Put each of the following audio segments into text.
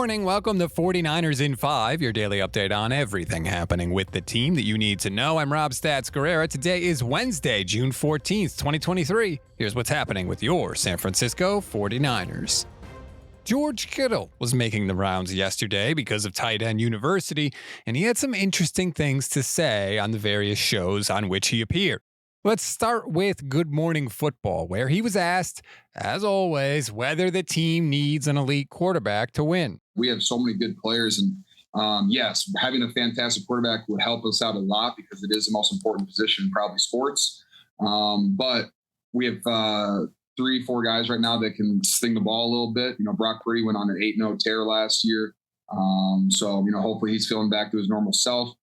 morning. Welcome to 49ers in 5, your daily update on everything happening with the team that you need to know. I'm Rob Stats Guerrera. Today is Wednesday, June 14th, 2023. Here's what's happening with your San Francisco 49ers. George Kittle was making the rounds yesterday because of Tight End University, and he had some interesting things to say on the various shows on which he appeared. Let's start with Good Morning Football, where he was asked, as always, whether the team needs an elite quarterback to win. We have so many good players, and yes, having a fantastic quarterback would help us out a lot because it is the most important position in probably sports. But we have 3-4 guys right now that can sling the ball a little bit. Brock Purdy went on an 8-0 tear last year. So hopefully he's feeling back to his normal self.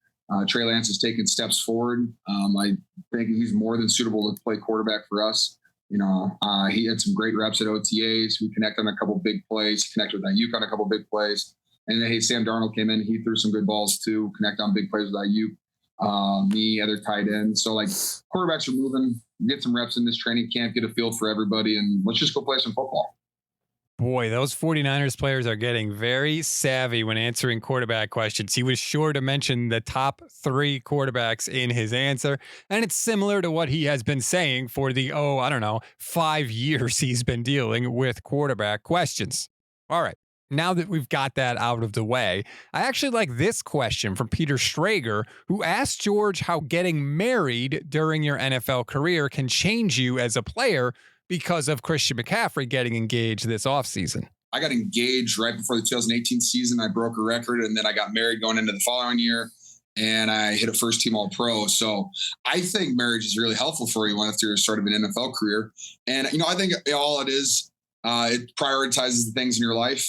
Trey Lance has taken steps forward. I think he's more than suitable to play quarterback for us. He had some great reps at OTAs. We connected on a couple big plays, connected with Ayuk on a couple big plays. And then, Sam Darnold came in. He threw some good balls too, connect on big plays with Ayuk, me, other tight ends. So, quarterbacks are moving. Get some reps in this training camp, get a feel for everybody, and let's just go play some football. Boy, those 49ers players are getting very savvy when answering quarterback questions. He was sure to mention the top 3 quarterbacks in his answer, and it's similar to what he has been saying for the, 5 years he's been dealing with quarterback questions. All right, now that we've got that out of the way, I actually like this question from Peter Strager, who asked George how getting married during your NFL career can change you as a player because of Christian McCaffrey getting engaged this offseason. I got engaged right before the 2018 season. I broke a record, and then I got married going into the following year, and I hit a first-team All-Pro. So I think marriage is really helpful for you after you start of an NFL career. And, I think all it is, it prioritizes the things in your life.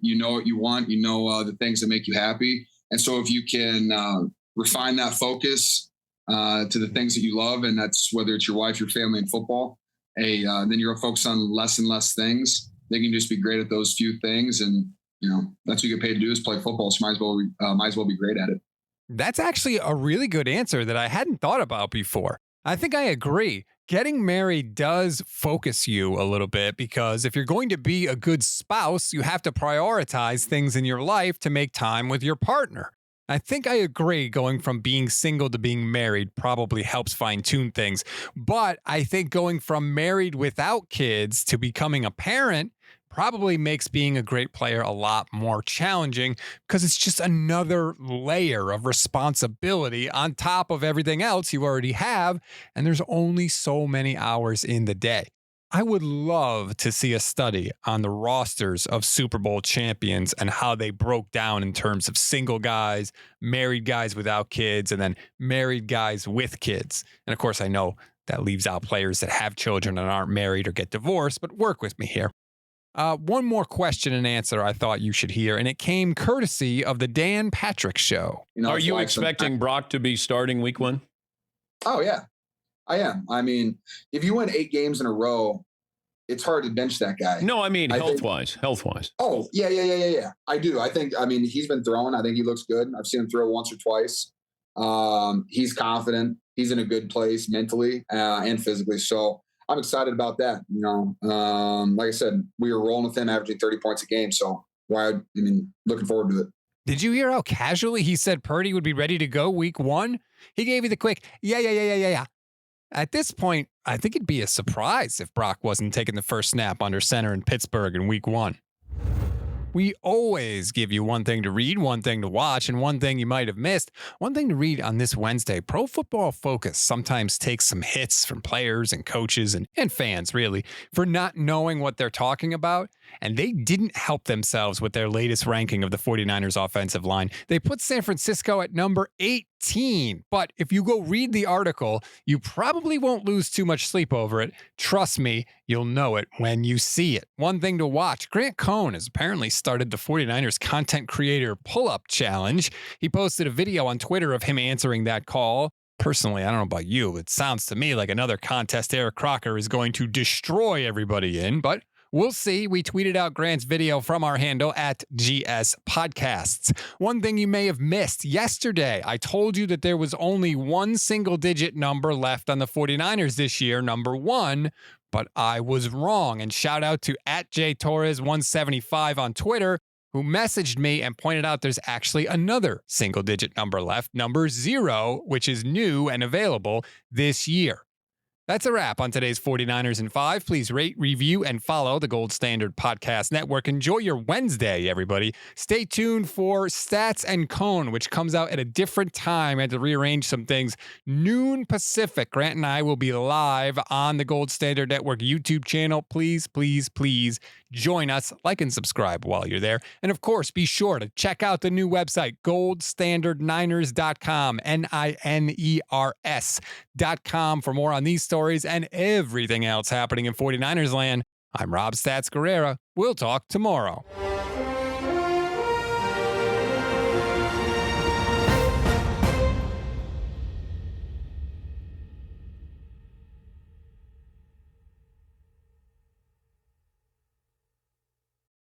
You know what you want. You know the things that make you happy. And so if you can refine that focus to the things that you love, and that's whether it's your wife, your family, and football, then you're focused on less and less things. They can just be great at those few things. And, that's what you get paid to do is play football. So might as well be great at it. That's actually a really good answer that I hadn't thought about before. I think I agree. Getting married does focus you a little bit because if you're going to be a good spouse, you have to prioritize things in your life to make time with your partner. I think I agree going from being single to being married probably helps fine-tune things. But I think going from married without kids to becoming a parent probably makes being a great player a lot more challenging because it's just another layer of responsibility on top of everything else you already have, and there's only so many hours in the day. I would love to see a study on the rosters of Super Bowl champions and how they broke down in terms of single guys, married guys without kids, and then married guys with kids. And of course, I know that leaves out players that have children and aren't married or get divorced, but work with me here. One more question and answer I thought you should hear, and it came courtesy of the Dan Patrick Show. Are you expecting Brock to be starting week 1? Oh, yeah. I am. I mean, if you win 8 games in a row, it's hard to bench that guy. No, I mean, health-wise. Oh, yeah. I do. He's been throwing. I think he looks good. I've seen him throw once or twice. He's confident. He's in a good place mentally and physically. So I'm excited about that. Like I said, we were rolling with him, averaging 30 points a game. So looking forward to it. Did you hear how casually he said Purdy would be ready to go week 1? He gave you the quick, yeah. At this point, I think it'd be a surprise if Brock wasn't taking the first snap under center in Pittsburgh in week 1. We always give you one thing to read, one thing to watch, and one thing you might have missed. One thing to read on this Wednesday, Pro Football Focus sometimes takes some hits from players and coaches and fans, really, for not knowing what they're talking about. And they didn't help themselves with their latest ranking of the 49ers offensive line. They put San Francisco at number 18. But if you go read the article, you probably won't lose too much sleep over it. Trust me, you'll know it when you see it. One thing to watch, Grant Cohn has apparently started the 49ers Content Creator Pull-Up Challenge. He posted a video on Twitter of him answering that call. Personally, I don't know about you, it sounds to me like another contest Eric Crocker is going to destroy everybody in, but we'll see. We tweeted out Grant's video from our handle at GS Podcasts. One thing you may have missed yesterday, I told you that there was only one single-digit number left on the 49ers this year, number 1, but I was wrong. And shout out to @JTorres175 on Twitter. who messaged me and pointed out there's actually another single-digit number left, number 0, which is new and available this year. That's a wrap on today's 49ers in 5. Please rate, review, and follow the Gold Standard Podcast Network. Enjoy your Wednesday, everybody. Stay tuned for Stats and Cone, which comes out at a different time. I had to rearrange some things. Noon Pacific. Grant and I will be live on the Gold Standard Network YouTube channel. Please, please, please join us. Like and subscribe while you're there. And of course, be sure to check out the new website, goldstandardniners.com, NINERS.com, for more on these stories and everything else happening in 49ers land. I'm Rob Stats Guerrera. We'll talk tomorrow.